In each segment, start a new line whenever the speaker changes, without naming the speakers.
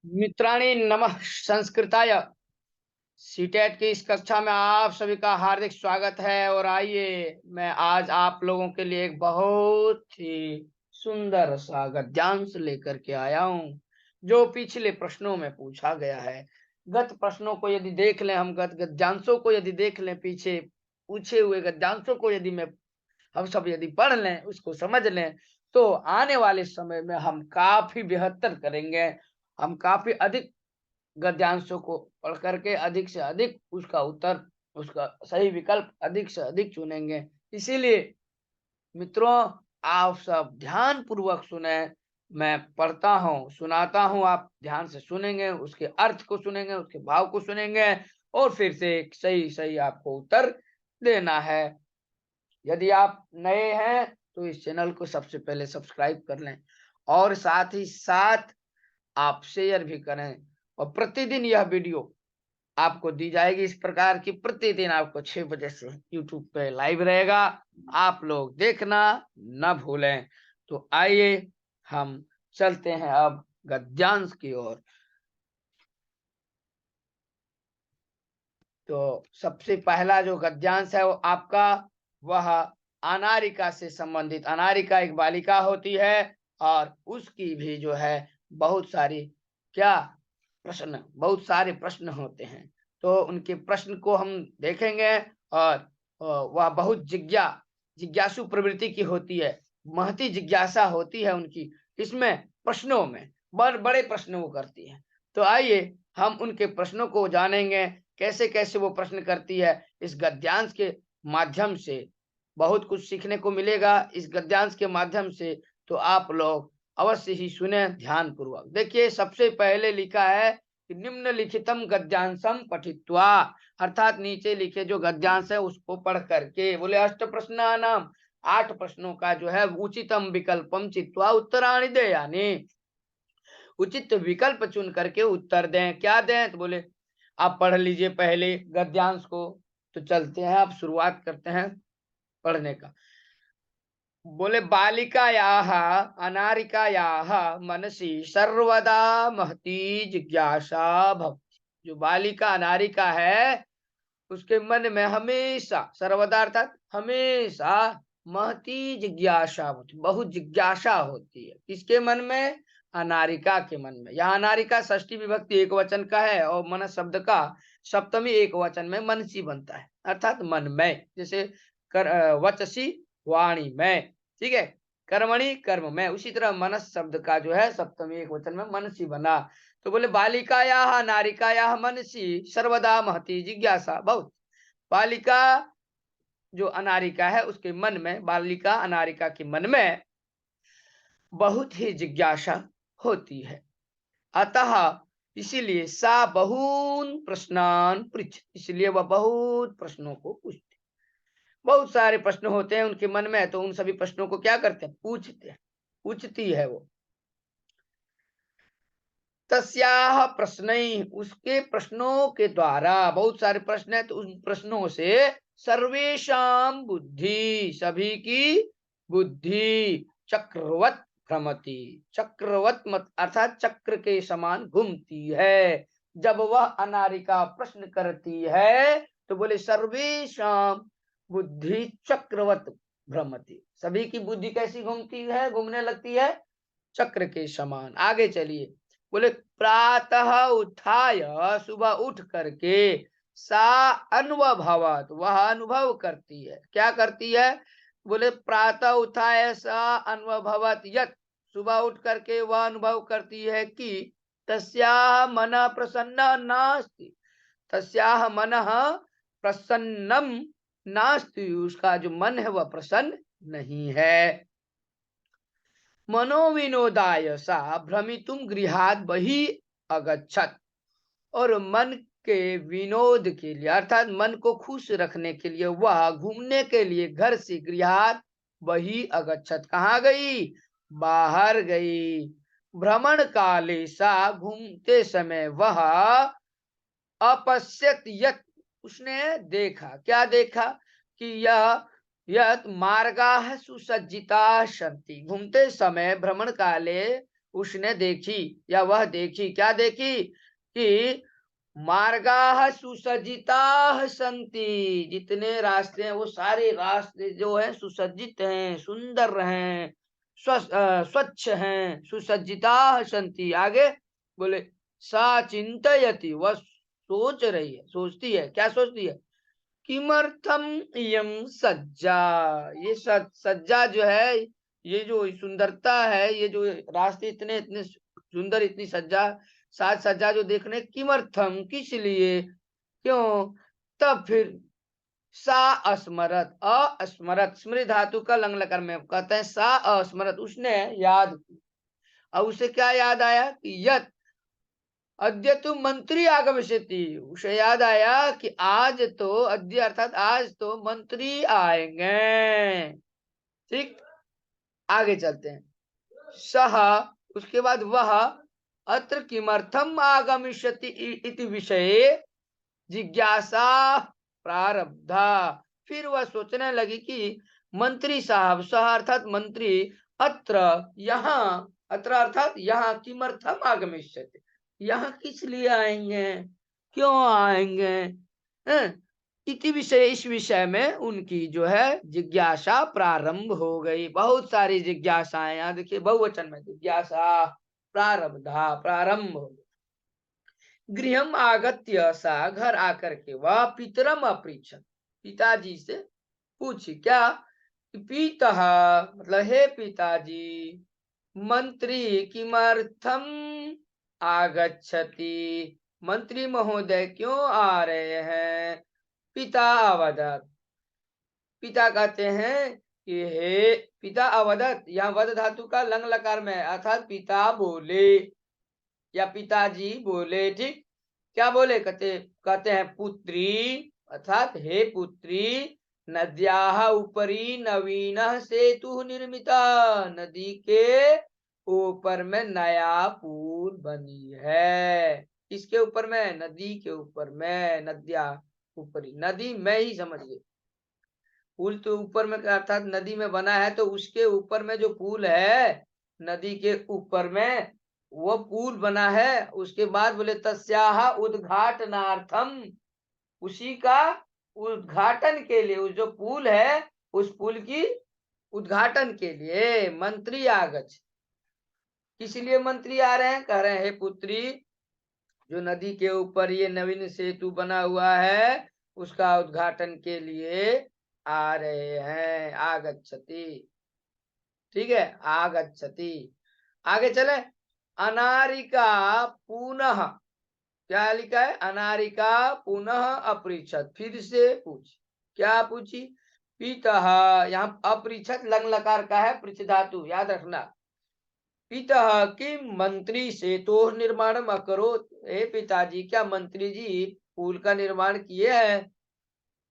मित्राणि नमः संस्कृताय। सीटेट की इस कक्षा में आप सभी का हार्दिक स्वागत है और आइए मैं आज आप लोगों के लिए एक बहुत ही सुंदर सा गद्यांश लेकर के आया हूँ जो पिछले प्रश्नों में पूछा गया है। गत प्रश्नों को यदि देख लें, हम गत गद्यांशों को यदि देख लें, पीछे पूछे हुए गद्यांशों को यदि मैं हम सब यदि पढ़ लें, उसको समझ लें, तो आने वाले समय में हम काफी बेहतर करेंगे। हम काफी अधिक गद्यांशों को पढ़ करके अधिक से अधिक उसका उत्तर, उसका सही विकल्प अधिक से अधिक चुनेंगे। इसीलिए मित्रों, आप सब ध्यान पूर्वक सुने। मैं पढ़ता हूँ, सुनाता हूँ, आप ध्यान से सुनेंगे, उसके अर्थ को सुनेंगे, उसके भाव को सुनेंगे और फिर से एक सही सही आपको उत्तर देना है। यदि आप नए हैं तो इस चैनल को सबसे पहले सब्सक्राइब कर लें और साथ ही साथ आप शेयर भी करें। और प्रतिदिन यह वीडियो आपको दी जाएगी इस प्रकार की, प्रतिदिन आपको 6 बजे से यूट्यूब पे लाइव रहेगा। आप लोग देखना न भूलें। तो आइए हम चलते हैं अब गद्यांश की ओर। तो सबसे पहला जो गद्यांश है वो आपका, वह अनारिका से संबंधित। अनारिका एक बालिका होती है और उसकी भी जो है बहुत सारी क्या प्रश्न, बहुत सारे प्रश्न होते हैं। तो उनके प्रश्न को हम देखेंगे और वह बहुत जिज्ञासु प्रवृत्ति की होती है। महती जिज्ञासा होती है उनकी इसमें प्रश्नों में, बड़े प्रश्न वो करती है। तो आइए हम उनके प्रश्नों को जानेंगे, कैसे कैसे वो प्रश्न करती है। इस गद्यांश के माध्यम से बहुत कुछ सीखने को मिलेगा, इस गद्यांश के माध्यम से। तो आप लोग अवश्य ही सुने ध्यान पूर्वक। देखिए, सबसे पहले लिखा है कि निम्नलिखितम गद्यांशम पठित्वा, अर्थात नीचे लिखे जो गद्यांश है उसको पढ़ करके, बोले अष्ट प्रश्नानाम, 8 प्रश्नों का जो है उचितम विकल्पम चित्वा उत्तराणि देयानि, उचित विकल्प चुन करके उत्तर दें। क्या दें? तो बोले आप पढ़ लीजिए पहले गद्यांश को। तो चलते हैं, अब शुरुआत करते हैं पढ़ने का। बोले बालिकायाः अनारिकायाः मनसि सर्वदा महती जिज्ञासा भवति। जो बालिका अनारिका है उसके मन में हमेशा, सर्वदा अर्थात हमेशा, महती जिज्ञासा होती, बहुत जिज्ञासा होती है। किसके मन में? अनारिका के मन में। यहाँ अनारिका षष्ठी विभक्ति एक वचन का है और मन शब्द का सप्तमी एक वचन में मनसी बनता है, अर्थात मन में। जैसे वचसी वाणी में, ठीक है, कर्मणि कर्म में, उसी तरह मनस शब्द का जो है सप्तमी एक वचन में मनसी बना। तो बोले बालिकायाः नारिकायाः मनसि सर्वदा महती जिज्ञासा बहुत। बालिका जो अनारिका है उसके मन में, बालिका अनारिका के मन में बहुत ही जिज्ञासा होती है। अतः इसीलिए सा बहून प्रश्नान पृच्छ, इसलिए वह बहुत प्रश्नों को पूछती। बहुत सारे प्रश्न होते हैं उनके मन में, तो उन सभी प्रश्नों को क्या करते हैं? पूछते हैं, पूछती है वो। तस्याह प्रश्नैः, उसके प्रश्नों के द्वारा, बहुत सारे प्रश्न है तो उन प्रश्नों से सर्वेषां बुद्धि, सभी की बुद्धि चक्रवत भ्रमति, चक्रवत मत अर्थात चक्र के समान घूमती है। जब वह अनारिका प्रश्न करती है तो बोले सर्वेषां बुद्धि चक्रवत भ्रमति, सभी की बुद्धि कैसी घूमती है, घूमने लगती है? चक्र के समान। आगे चलिए, बोले प्रातः उत्थाय, सुबह उठ करके, सा अनुभवत, वह अनुभव करती है। क्या करती है? बोले प्रातः उत्थाय सा अनुभवत यत्, सुबह उठ करके वह अनुभव करती है कि तस्याः मनः प्रसन्न नास्ति, तस्याः मनः प्रसन्नम नास्ति, उसका जो मन है वह प्रसन्न नहीं है। मनोविनोदाय सा भ्रमितुम गृहात बहि अगच्छत, और मन के विनोद के लिए अर्थात मन को खुश रखने के लिए वह घूमने के लिए घर से गृहात बहि अगच्छत, कहाँ गई? बाहर गई। भ्रमण काले सा, घूमते समय वह अपश्यत यत, उसने देखा, क्या देखा? कि यह यत मार्गाः सुसज्जिता सन्ति, घूमते समय भ्रमण काले उसने देखी या वह देखी, क्या देखी कि मार्गाः सुसज्जिताः सन्ति, जितने रास्ते हैं वो सारे रास्ते जो है सुसज्जित हैं, सुंदर हैं, स्वच्छ हैं, सुसज्जिताः सन्ति। आगे बोले सा चिंतयति, वह सोच रही है, सोचती है, क्या सोचती है? किमर्थम इयं सज्जा, ये सज्जा जो है, ये जो सुंदरता है, ये जो रास्ते इतने इतने सुंदर, इतनी सज्जा, साज सज्जा जो देखने, किमर्थम, किस लिए, क्यों? तब फिर सा अस्मरत, अस्मरत, स्मृत धातु का लंग लकार में कहते हैं सा अस्मरत, उसने याद की। अब उसे क्या याद आया कि यत अद्य तो मंत्री आगमिष्यति, उसे याद आया कि आज तो, अद्य अर्थात आज तो मंत्री आएंगे। ठीक, आगे चलते हैं। सह, उसके बाद वह, अत्र किमर्थम आगमिष्यति इति विषये जिज्ञासा प्रारब्धा, फिर वह सोचने लगी कि मंत्री साहब, सह अर्थात मंत्री, अत्र यहाँ, अत्र अर्थात यहाँ, किमर्थम आगमिष्यति, यहाँ किस लिए आएंगे, क्यों आएंगे, हैं? इति विषय, इस विषय में उनकी जो है जिज्ञासा प्रारंभ हो गई। बहुत सारी जिज्ञासाएं, यहाँ देखिए बहुवचन में जिज्ञासा प्रारब्धा, प्रारंभ हो गई। गृहम आगत्य, सा घर आकर के वह पितरम अपृच्छत, पिताजी से पूछी, क्या? पिता मतलब हे पिताजी, मंत्री किमर्थम आगच्छति, मंत्री महोदय क्यों आ रहे हैं? पिता अवदत, पिता कहते हैं कि हे, पिता अवदत, यहाँ वद धातु का लंग लकार में, अर्थात पिता बोले या पिताजी बोले। ठीक, क्या बोले? कहते कहते हैं पुत्री, अर्थात हे पुत्री, नद्याः उपरी नवीनः सेतुः निर्मितः, नदी के ऊपर में नया पुल बनी है। किसके ऊपर में? नदी के ऊपर में, नद्या ऊपरी, नदी में ही समझिए, पुल तो ऊपर में अर्थात नदी में बना है, तो उसके ऊपर में जो पुल है, नदी के ऊपर में वो पुल बना है। उसके बाद बोले तस्याः उद्घाटनार्थम, उसी का उद्घाटन के लिए, उस जो पुल है उस पुल की उद्घाटन के लिए मंत्री आगछ, किस लिए मंत्री आ रहे हैं? कह रहे हैं हे पुत्री, जो नदी के ऊपर ये नवीन सेतु बना हुआ है, उसका उद्घाटन के लिए आ रहे हैं। आगच्छति, ठीक है, आगच्छति। आगे चले, अनारिका पुनः, क्या लिखा है? अनारिका पुनः अपृच्छत, फिर से पूछ, क्या पूछी? पितः, यहाँ अपृच्छत लंग लकार का है, पृच्छ धातु, याद रखना। पितः किम मंत्री सेतु निर्माणम अकरोत्, हे पिताजी, क्या मंत्री जी पुल का निर्माण किए हैं?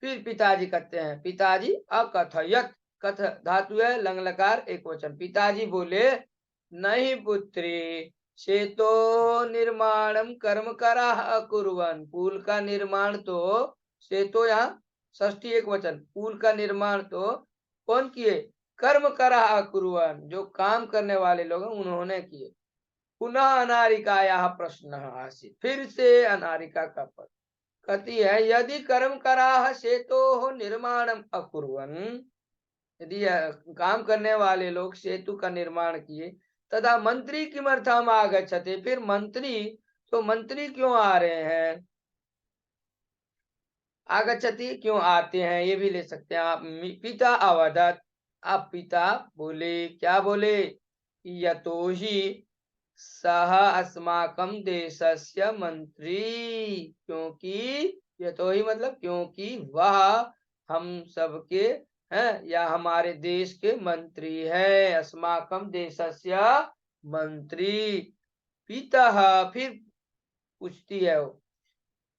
फिर पिताजी कहते हैं, पिताजी अकथयत, कथ धातु है लंग लकार एक वचन, पिताजी बोले नहीं पुत्री, सेतो निर्माणम कर्म करा अकुर्वन्, पुल का निर्माण तो, सेतो यहाँ षष्ठी एक वचन, पुल का निर्माण तो कौन किए? कर्म करा अकुर्वन्, जो काम करने वाले लोग हैं उन्होंने किए। पुनः अनारिकायाः प्रश्नः आसीत्, फिर से अनारिका का प्रश्न, कहती है यदि कर्म कराः सेतोः निर्माणम अकुर्वन्, यदि काम करने वाले लोग सेतु का निर्माण किए, तथा मंत्री किमर्थम आगच्छते, फिर मंत्री, तो मंत्री क्यों आ रहे हैं? आगच्छति क्यों आते हैं, ये भी ले सकते हैं आप। पिता अवदत, आप पिता बोले, क्या बोले? यतो ही सह अस्माकं देशस्य मंत्री, क्योंकि, यतो ही मतलब क्योंकि वह हम सबके हैं या हमारे देश के मंत्री है। अस्माकं देशस्य मंत्री। पिता, फिर पूछती है वो,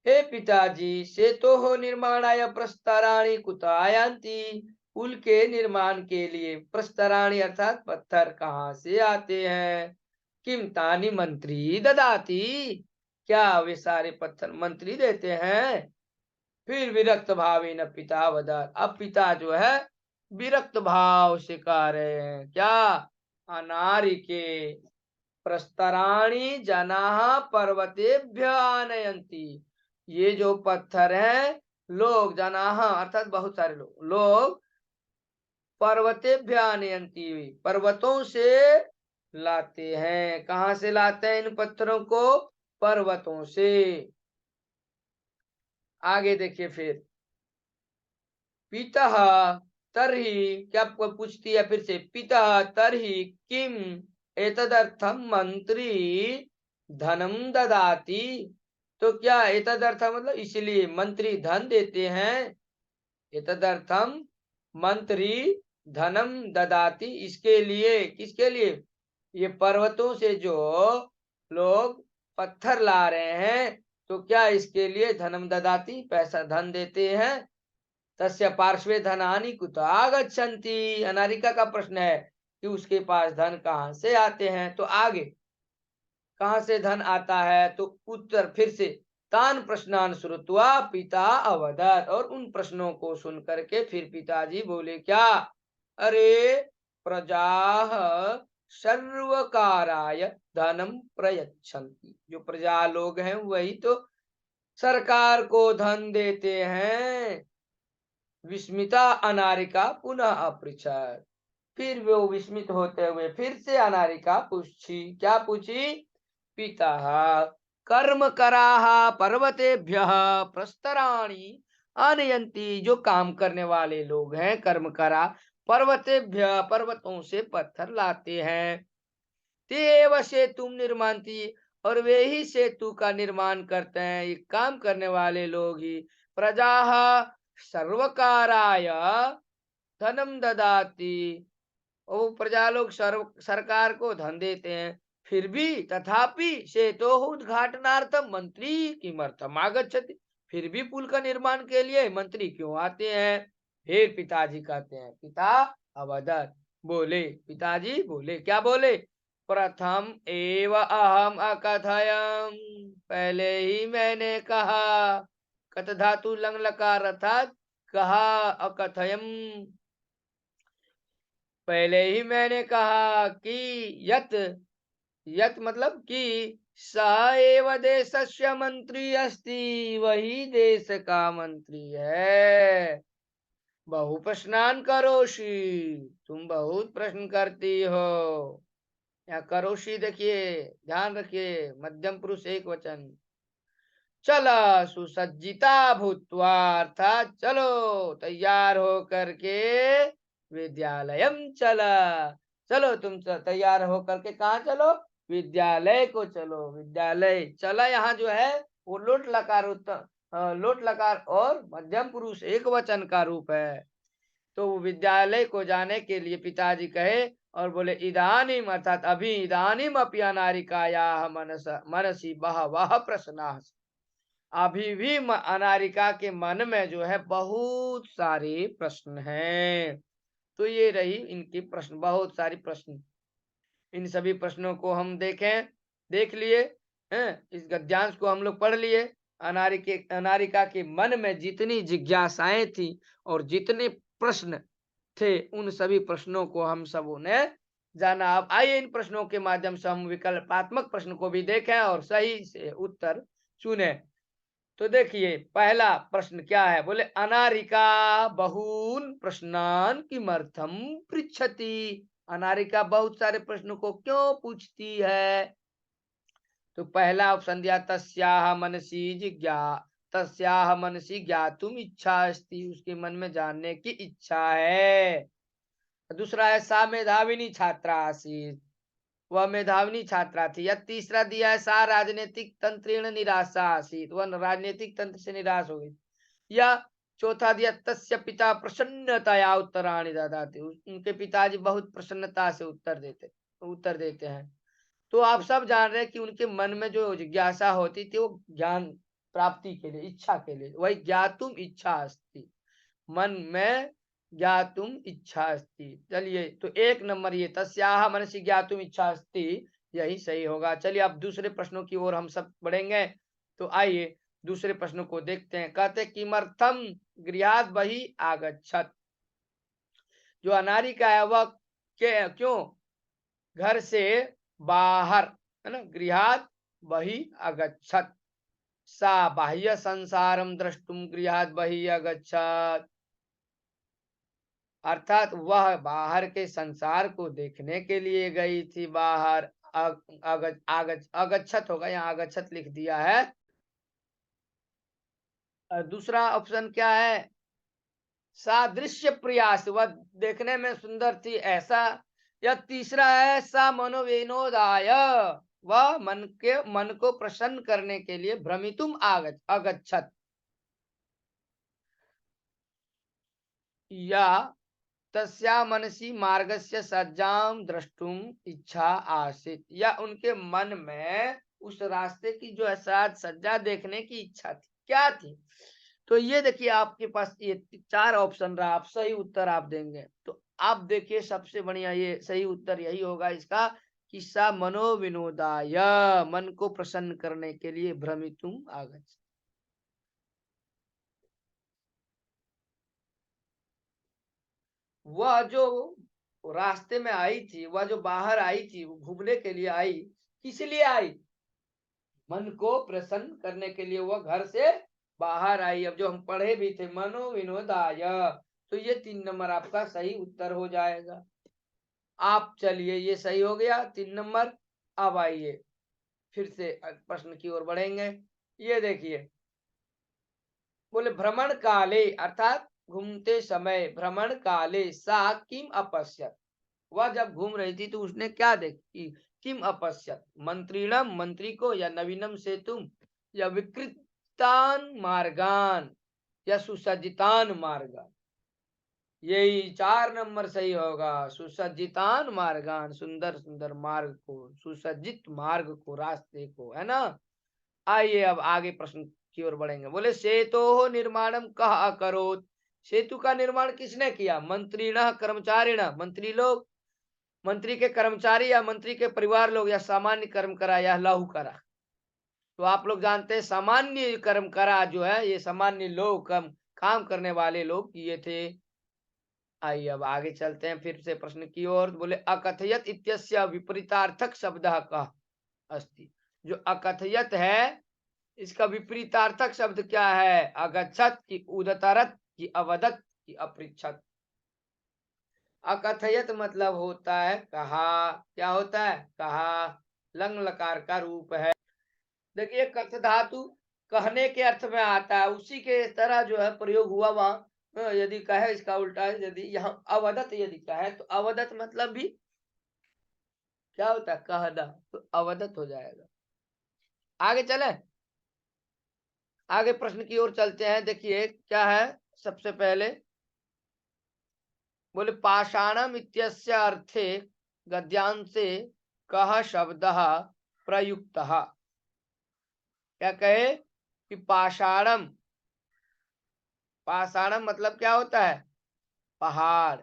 हे पिताजी, सेतोः निर्माणाय प्रस्तराणि कुतः आयान्ति, पुल के निर्माण के लिए प्रस्तराणि अर्थात पत्थर कहाँ से आते हैं? किम तानि मंत्री ददाति, क्या वे सारे पत्थर मंत्री देते हैं? फिर विरक्त भावेन पिता वदत्, अब पिता जो है विरक्त भाव से कह रहे हैं, क्या? अनारिके, प्रस्तराणि जनाः पर्वतेभ्य आनयन्ति। ये जो पत्थर हैं लोग जनाः अर्थात बहुत सारे लोग पर्वतेभ्य आनयन्ति पर्वतों से लाते हैं। कहाँ से लाते हैं इन पत्थरों को? पर्वतों से। आगे देखिए फिर पितः तर्हि क्या पूछती है फिर से, पितः तर्हि किम एतदर्थम मंत्री धनम ददाति। तो क्या एतदर्थम मतलब इसलिए मंत्री धन देते हैं। एतदर्थम मंत्री धनम ददाति इसके लिए, किसके लिए? ये पर्वतों से जो लोग पत्थर ला रहे हैं तो क्या इसके लिए धनम ददाति पैसा धन देते हैं। तस्य पार्श्वे धनानि कुतो आगच्छन्ति। अनारिका का प्रश्न है कि उसके पास धन कहाँ से आते हैं। तो आगे कहाँ से धन आता है? तो उत्तर फिर से तान प्रश्नान श्रुत्वा पिता अवदत्। और उन प्रश्नों को सुन करके फिर पिताजी बोले क्या? अरे प्रजाः सर्वकाराय धनम प्रयच्छन्ति। जो प्रजा लोग हैं वही तो सरकार को धन देते हैं। विस्मिता अनारिका पुनः अपृच्छत। फिर वो विस्मित होते हुए फिर से अनारिका पूछी, क्या पूछी? पिता कर्म कराः पर्वतेभ्यः प्रस्तराणि आनयन्ति। जो काम करने वाले लोग हैं कर्म करा पर्वतेभ्य पर्वतों से पत्थर लाते हैं। तेव सेतु निर्मान्ति। और वे ही सेतु का निर्माण करते हैं। ये काम करने वाले लोग ही प्रजाः सर्वकाराय धनम ददाति। वो प्रजा लोग सरकार को धन देते हैं। फिर भी तथापि सेतो उद्घाटनार्थम मंत्री किमर्थम आगच्छति। फिर भी पुल का निर्माण के लिए मंत्री क्यों आते हैं? फिर पिताजी कहते हैं, पिता अवदत् बोले, पिताजी बोले, क्या बोले? प्रथम एव अहम अकथयम। पहले ही मैंने कहा। कथ धातु लंग लकार अर्थात कहा, अकथयम पहले ही मैंने कहा कि यत, यत मतलब कि स एव देशस्य मंत्री अस्ति। वही देश का मंत्री है। बहु प्रश्नान करोषि। तुम बहुत प्रश्न करती हो। यहाँ करोषि देखिए, ध्यान रखिए, मध्यम पुरुष एक वचन। चल सुसज्जिता भूत्वा अर्थात चलो तैयार हो करके विद्यालयम चला। चलो तुम तैयार हो करके कहाँ चलो? विद्यालय को चलो। विद्यालय चला यहाँ जो है वो लोट लकार उत्तर लोट लकार और मध्यम पुरुष एक वचन का रूप है। तो वो विद्यालय को जाने के लिए पिताजी कहे और बोले इदानीम अर्थात अभी, इदानीम अपि अनारिकायाः मनसि बहवः प्रश्नाः। अभी भी अनारिका के मन में जो है बहुत सारे प्रश्न हैं। तो ये रही इनकी प्रश्न, बहुत सारी प्रश्न। इन सभी प्रश्नों को हम देख लिए हैं। इस गद्यांश को हम लोग पढ़ लिए। अनारिका के मन में जितनी जिज्ञासाएं थी और जितने प्रश्न थे उन सभी प्रश्नों को हम सबों ने जाना। अब आइए इन प्रश्नों के माध्यम से हम विकल्पात्मक प्रश्न को भी देखें और सही से उत्तर चुने। तो देखिए पहला प्रश्न क्या है? बोले अनारिका बहून प्रश्नान किमर्थम पृच्छति। अनारिका बहुत सारे प्रश्नों को क्यों पूछती है? तो पहला ऑप्शन दिया तस्याह मनसी ज्ञातुम इच्छा अस्ति। उसके मन में जानने की इच्छा है। दूसरा है सा मेधाविनी छात्रा आसीत्। वह मेधाविनी छात्रा थी। या तीसरा दिया है सा राजनीतिक तंत्रेण निराशा आसीत्। वह राजनीतिक तंत्र से निराश हो गई। या चौथा दिया तस्य पिता प्रसन्नतया उत्तराणि ददाति। उनके पिताजी बहुत प्रसन्नता से उत्तर देते हैं। तो आप सब जान रहे हैं कि उनके मन में जो जिज्ञासा होती थी वो ज्ञान प्राप्ति के लिए, इच्छा के लिए। वही ज्ञातुम इच्छा अस्ति। मन में ज्ञातुम इच्छा अस्ति। चलिए तो एक नंबर ये तस्याह मनसि ज्ञातुम इच्छा अस्ति, यही सही होगा। चलिए अब दूसरे प्रश्नों की ओर हम सब बढ़ेंगे। तो आइए दूसरे प्रश्नों को देखते हैं। कहते किमर्थम गृहात् बहिः आगच्छत्। जो अनारिका है वह क्यों घर से बाहर, है ना, गृहात् बहिः अगच्छत्। सा बाह्य संसारम द्रष्टुम गृहात् बहिः अगच्छत्। अर्थात वह बाहर के संसार को देखने के लिए गई थी बाहर। अगच्छत होगा, यहाँ अगच्छत लिख दिया है। दूसरा ऑप्शन क्या है? सादृश्य प्रयास, वह देखने में सुंदर थी ऐसा। या तीसरा है सा मनोविनोदाय, वह मन को प्रसन्न करने के लिए भ्रमितुम अगच्छत। या तस्या मनसी मार्गस्य सज्जाम द्रष्टुम इच्छा आसीत, या उनके मन में उस रास्ते की जो है साज सज्जा देखने की इच्छा थी। क्या थी? तो ये देखिए आपके पास ये 4 ऑप्शन रहा, आप सही उत्तर आप देंगे। तो आप देखिए सबसे बढ़िया ये सही उत्तर यही होगा इसका कि सा मनोविनोदाय, मन को प्रसन्न करने के लिए भ्रमितुम आगच्छ। वह जो रास्ते में आई थी, वह जो बाहर आई थी, वो घूमने के लिए आई, किस लिए आई? मन को प्रसन्न करने के लिए वह घर से बाहर आई। अब जो हम पढ़े भी थे मनोविनोदाय, तो ये 3 नंबर आपका सही उत्तर हो जाएगा। आप चलिए ये सही हो गया 3 नंबर। अब आइए फिर से प्रश्न की ओर बढ़ेंगे। ये देखिए, बोले भ्रमण काले, अर्थात घूमते समय, भ्रमण काले सा किम अपश्यत, वह जब घूम रही थी तो उसने क्या देखी? किम अपश्यत, मंत्रीणम, मंत्री को, या नवीनम सेतुम, या विकृतान मार्गान, या सुसज्जितान मार्गान। यही 4 नंबर सही होगा। सुसज्जितान मार्गान, सुंदर सुंदर मार्ग को, सुसज्जित मार्ग को, रास्ते को, है ना। आइए अब आगे प्रश्न की ओर बढ़ेंगे। बोले सेतो निर्माणम कह अकरोत, सेतु का निर्माण किसने किया? मंत्रीण कर्मचारीण, मंत्री लोग, मंत्री के कर्मचारी, या मंत्री के परिवार लोग, या सामान्य कर्म करा, या लहू करा। तो आप लोग जानते हैं सामान्य कर्म करा जो है, ये सामान्य लोग काम करने वाले लोग किए थे। आइए अब आगे चलते हैं फिर से प्रश्न की ओर। बोले अकथयत इत्यस्य विपरीतार्थक शब्द का अस्ति, जो अकथयत है इसका विपरीतार्थक शब्द क्या है? अगच्छत की उदतरत की अवदत की अपृच्छत। अकथयत मतलब होता है कहा। क्या होता है? कहा। लंग लकार का रूप है। देखिए कथ धातु कहने के अर्थ में आता है, उसी के तरह जो है प्रयोग हुआ वहां। यदि कहे इसका उल्टा है, यदि यहाँ अवदत यदि कहे तो अवदत मतलब भी क्या होता है? कहना, तो अवदत हो जाएगा। आगे चले, आगे प्रश्न की ओर चलते हैं। देखिए क्या है सबसे पहले। बोले पाषाणम इत्यस्य अर्थे गद्यांशे कह शब्दः प्रयुक्तः। क्या कहे कि पाषाणम, पाषाणम मतलब क्या होता है? पहाड़।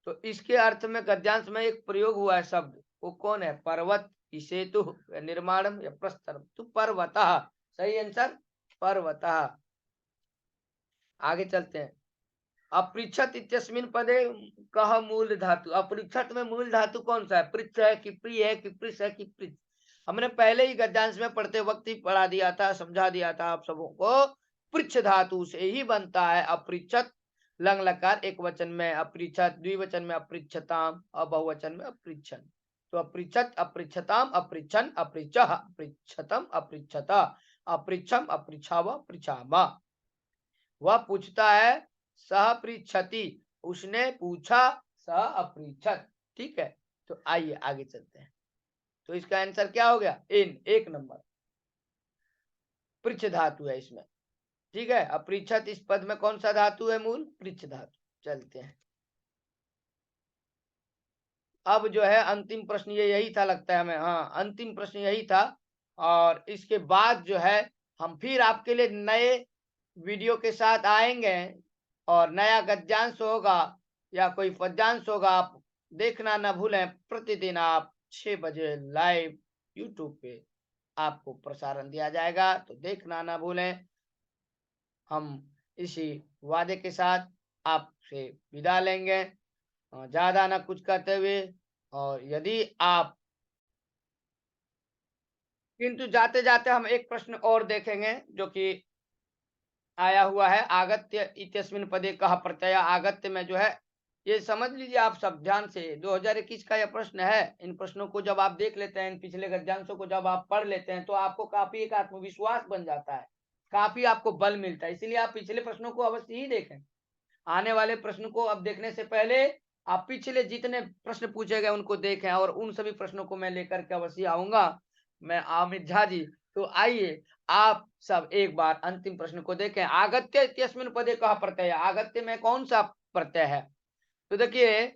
तो इसके अर्थ में गद्यांश में एक प्रयोग हुआ है शब्द, वो कौन है? पर्वत की सेतु निर्माणम या प्रस्तरम, तो पर्वतः सही आंसर, पर्वतः। आगे चलते हैं। अपृच्छत इत्यस्मिन पदे कह मूल धातु, अपृच्छत में मूल धातु कौन सा है? पृच्छ है कि प्रिय है कि पृछ है कि पृच्छ? हमने पहले ही गद्यांश में पढ़ते वक्त ही पढ़ा दिया था, समझा दिया था आप सबों को। पृच्छ धातु से ही बनता है अपृच्छत। लंग लकार एक वचन में अपृच्छत, द्विवचन में अपृच्छताम और बहुवचन में अपृच्छन। तो अपृच्छत, अपृच्छताम, अपृच्छन, अपृच्छः, अपृच्छतम, अपृच्छता, अपृच्छम, अपृच्छाव, पृच्छामा। वह पूछता है, सह पृच्छति, उसने पूछा, सह अपृच्छत। ठीक है, तो आइए आगे चलते हैं। तो इसका आंसर क्या हो गया? इन 1 नंबर पृच्छ धातु है इसमें। ठीक है, अपृच्छत इस पद में कौन सा धातु है? मूल पृच्छ धातु। चलते हैं अब जो है अंतिम प्रश्न ये यही था लगता है हमें। हाँ, अंतिम प्रश्न यही था। और इसके बाद जो है हम फिर आपके लिए नए वीडियो के साथ आएंगे, और नया गद्यांश होगा या कोई पद्यांश होगा। आप देखना ना भूलें। प्रतिदिन आप 6 बजे लाइव यूट्यूब पे आपको प्रसारण दिया जाएगा, तो देखना ना भूलें। हम इसी वादे के साथ आपसे विदा लेंगे, ज्यादा ना कुछ कहते हुए। और यदि आप किंतु जाते जाते हम एक प्रश्न और देखेंगे जो कि आया हुआ है, आगत्य इत्यस्मिन् पदे कः प्रत्यय। आगत्य में जो है, ये समझ लीजिए आप सब ध्यान से, 2021 का यह प्रश्न है। इन प्रश्नों को जब आप देख लेते हैं, इन पिछले गद्यांशों को जब आप पढ़ लेते हैं, तो आपको काफी एक आत्मविश्वास बन जाता है, काफी आपको बल मिलता है। इसीलिए आप पिछले प्रश्नों को अवश्य ही देखें। आने वाले प्रश्न को अब देखने से पहले आप पिछले जितने प्रश्न पूछे गए उनको देखें, और उन सभी प्रश्नों को मैं लेकर के अवश्य आऊंगा, मैं अमित झा जी। तो आइए आप सब एक बार अंतिम प्रश्न को देखें। आगत्य इत्यस्मिन् पदे कः प्रत्यय। आगत्य में कौन सा प्रत्यय है? तो देखिए,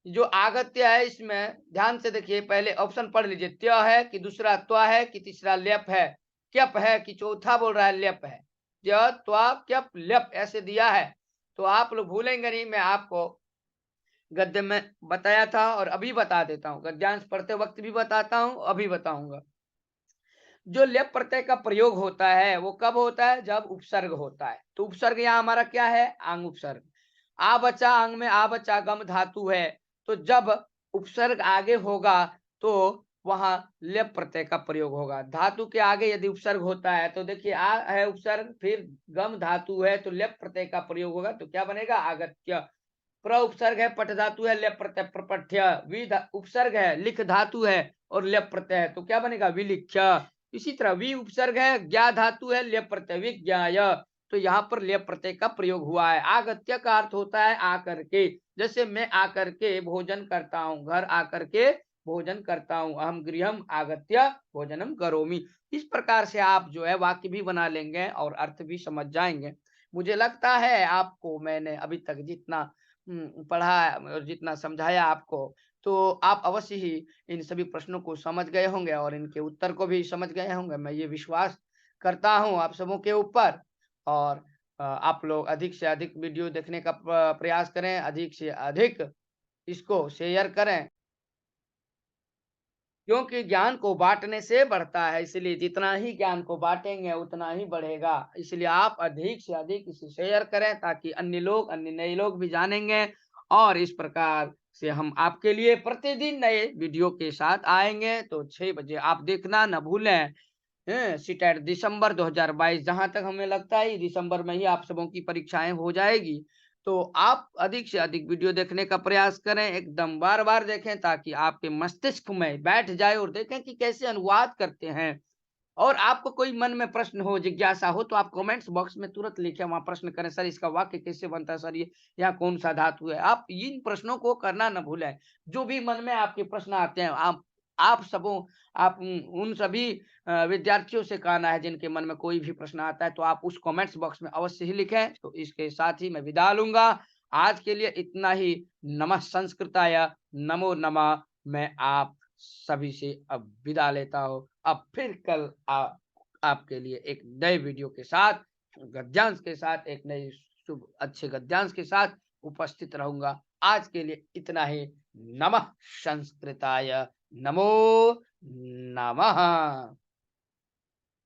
जो आगत्य है इसमें ध्यान से देखिए, पहले ऑप्शन पढ़ लीजिए। त्य है कि दूसरा त्वा है कि तीसरा लेप है, क्यप है कि चौथा बोल रहा है लेप है। त्य त्वा क्यप लेप ऐसे दिया है, तो आप लोग भूलेंगे नहीं। मैं आपको गद्य में बताया था और अभी बता देता हूँ, गद्यांश पढ़ते वक्त भी बताता हूँ, अभी बताऊंगा। जो लेप प्रत्यय का प्रयोग होता है वो कब होता है? जब उपसर्ग होता है। तो उपसर्ग यहाँ हमारा क्या है? आंग उपसर्ग। आ बचा, आंग में आ बचा गम धातु है, तो जब उपसर्ग आगे होगा तो वहां लेप प्रत्यय का प्रयोग होगा। धातु के आगे यदि उपसर्ग होता है, तो देखिए आ है उपसर्ग, फिर गम धातु है, तो लेप प्रत्यय का प्रयोग होगा, तो क्या बनेगा? आगत्य। प्र उपसर्ग है, पट धातु है, लेप प्रत्यय प्रपठ्य। उपसर्ग है, लिख धातु है और लेप प्रत्यय है, तो क्या बनेगा? विलिख्य। इसी तरह वी उपसर्ग है, ज्ञा धातु है, लेप प्रत्यय विज्ञाय, तो यहाँ पर लेप प्रत्यय का प्रयोग हुआ है। आगत्य का अर्थ होता है आकर के। जैसे मैं आकर के भोजन करता हूँ, घर आकर के भोजन करता हूँ, अहम गृहम आगत्य भोजनम करोमि। इस प्रकार से आप जो है वाक्य भी बना लेंगे और अर्थ भी समझ जाएंगे। मुझे लगता है आपको मैंने अभी तक जितना पढ़ा और जितना समझाया आपको, तो आप अवश्य ही इन सभी प्रश्नों को समझ गए होंगे और इनके उत्तर को भी समझ गए होंगे। मैं ये विश्वास करता हूँ आप सबों के ऊपर। और आप लोग अधिक से अधिक वीडियो देखने का प्रयास करें, अधिक से अधिक इसको शेयर करें, क्योंकि ज्ञान को बांटने से बढ़ता है। इसलिए जितना ही ज्ञान को बांटेंगे उतना ही बढ़ेगा। इसलिए आप अधिक से अधिक इसे शेयर करें, ताकि अन्य लोग, अन्य नए लोग भी जानेंगे। और इस प्रकार से हम आपके लिए प्रतिदिन नए वीडियो के साथ आएंगे। तो 6 बजे आप देखना न भूलें। सीटेट दिसंबर 2022, जहां तक हमें लगता है दिसंबर में ही आप सबों की परीक्षाएं हो जाएगी। तो आप अधिक से अधिक वीडियो देखने का प्रयास करें, एकदम बार बार देखें, ताकि आपके मस्तिष्क में बैठ जाए और देखें कि कैसे अनुवाद करते हैं। और आपको कोई मन में प्रश्न हो, जिज्ञासा हो, तो आप कमेंट्स बॉक्स में तुरंत लिखें, वहां प्रश्न करें, सर इसका वाक्य कैसे बनता है, सर ये यहाँ कौन सा धातु है। आप इन प्रश्नों को करना न भूलें। जो भी मन में आपके प्रश्न आते हैं, आप सबों आप उन सभी विद्यार्थियों से कहना है जिनके मन में कोई भी प्रश्न आता है, तो आप उस कमेंट्स बॉक्स में अवश्य ही लिखें। तो इसके साथ ही मैं विदा लूंगा। आज के लिए इतना ही। नमः संस्कृताय, नमो नमः। मैं आप सभी से अब विदा लेता हूँ। अब फिर कल आपके लिए एक नए वीडियो के साथ, गद्यांश के साथ, एक नए शुभ अच्छे गद्यांश के साथ उपस्थित रहूंगा। आज के लिए इतना ही। नमः संस्कृताय, नमो नमः।